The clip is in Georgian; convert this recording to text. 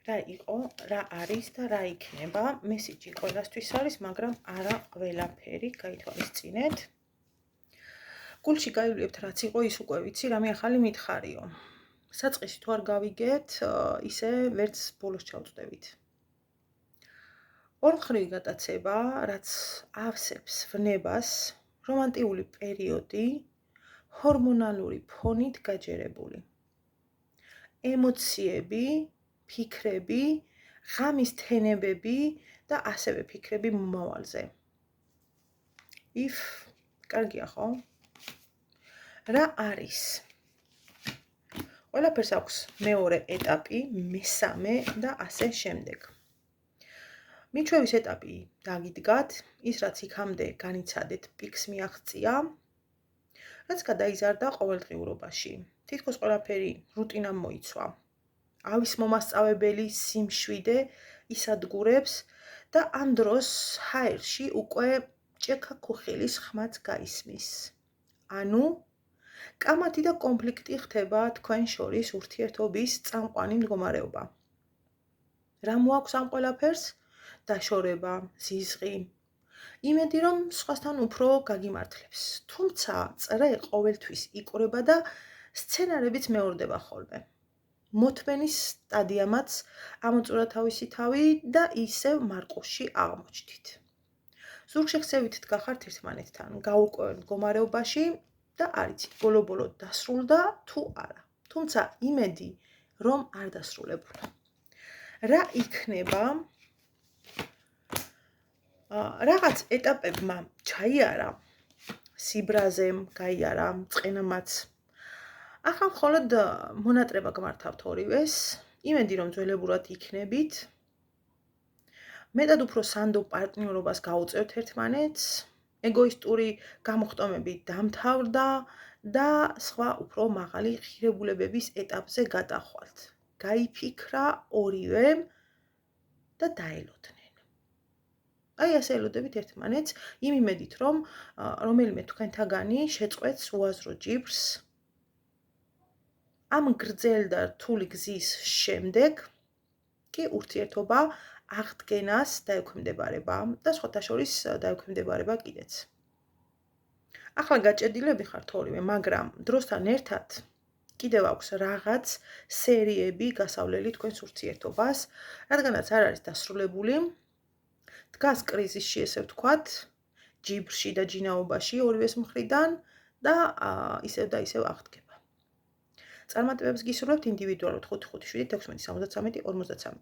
რა იყო, რა არის და რა იქნება. მესიჯი ყველასთვის არის, მაგრამ არა ყველაფერი. გაითვალისწინეთ. გულში გაივლიებთ რაც იყო, ის უკვე ვიცი, რამე ახალი მითხარიო. საწყისი თუ არ გავიგეთ, ისე ვერც ბოლოს ჩავწვდებით. ორმხრივი გატაცება, რაც ავსებს ვნებას, რომანტიული პერიოდი, ჰორმონალური ფონით გაჯერებული. ემოციები, ფიქრები, ღამის თენებები და ასევე ფიქრები მომავალზე. კარგია ხო? რა არის? ყველაფერს აქვს მეორე ეტაპი, მესამე და ასე შემდეგ. მიჩვევის ეტაპი დაგიდგათ, ის რაც იქამდე განიცადეთ პიკს მიაღწია, რაც გადაიზარდა ყოველდღიურობაში. თითქოს ყველაფერი რუტინამ მოიცვა. ავის მომასწავებელი სიმშვიდე ისადგურებს და ამ დროს ჰაერში უკვე ჭექა ქუხილის ხმაც გაისმის. ანუ კამათი და კონფლიქტი ხდება თქვენ შორის ურთიერთობის წამყვანი მდგომარეობა. რა მოაქვს ამ ყველაფერს? დაშორება, ზიზღი. იმედი რომ სხვასთან უფრო გაგიმართლებს. თუმცა წრე ყოველთვის იკვრება და სცენარებიც მეორდება ხოლმე. მოთმენის სტადიამაც ამოწურა თავისი თავი და ისევ მარყუში აღმოჩნდით. ზურგშეხსევით დგახართ ერთმანეთთან, გაურკვეველ მდგომარეობაში და არიცით ბოლო-ბოლო დასრულდა თუ არა. თუმცა იმედი რომ არ დასრულებულა. რა იქნება? რაღაც ეტაპებმა ჩაიარა, სიბრაზემ გაიარა, წყენამაც. ახლა მხოლოდ მონატრება გმართავთ ორივეს, იმედი რომ ძველებურად იქნებით, მეტად უფრო სანდო პარტნიორობას გაუწევთ ერთმანეთს, ეგოისტური გამოხტომები დამთავრდა და სხვა უფრო მაღალი ღირებულებების ეტაპზე გადახვალთ. გაიფიქრა ორივემ და დაელოდნენ. აი ასე ელოდებით ერთმანეთს, იმ იმედით რომ რომელიმე თქვენთაგანი შეწყვეტს უაზრო ჯიბრს. ამ გრძელ და რთული გზის შემდეგ კი ურთიერთობა აღდგენას დაექვემდებარება და სხვათა შორის დაექვემდებარება კიდეც. ახლა გაჭედილები ხართ ორივე, მაგრამ დროსთან ერთად კიდევ აქვს რაღაც სერიები გასავლელი თქვენს ურთიერთობას, რადგანაც არ არის დასრულებული, დგას კრიზისში ესე ვთქვათ, ჯიბრში და ჯინაობაში ორივეს მხრიდან და ისევ და ისევ აღდგება. წარმატებებს გისურვებთ ინდივიდუალურად 557 16 73 53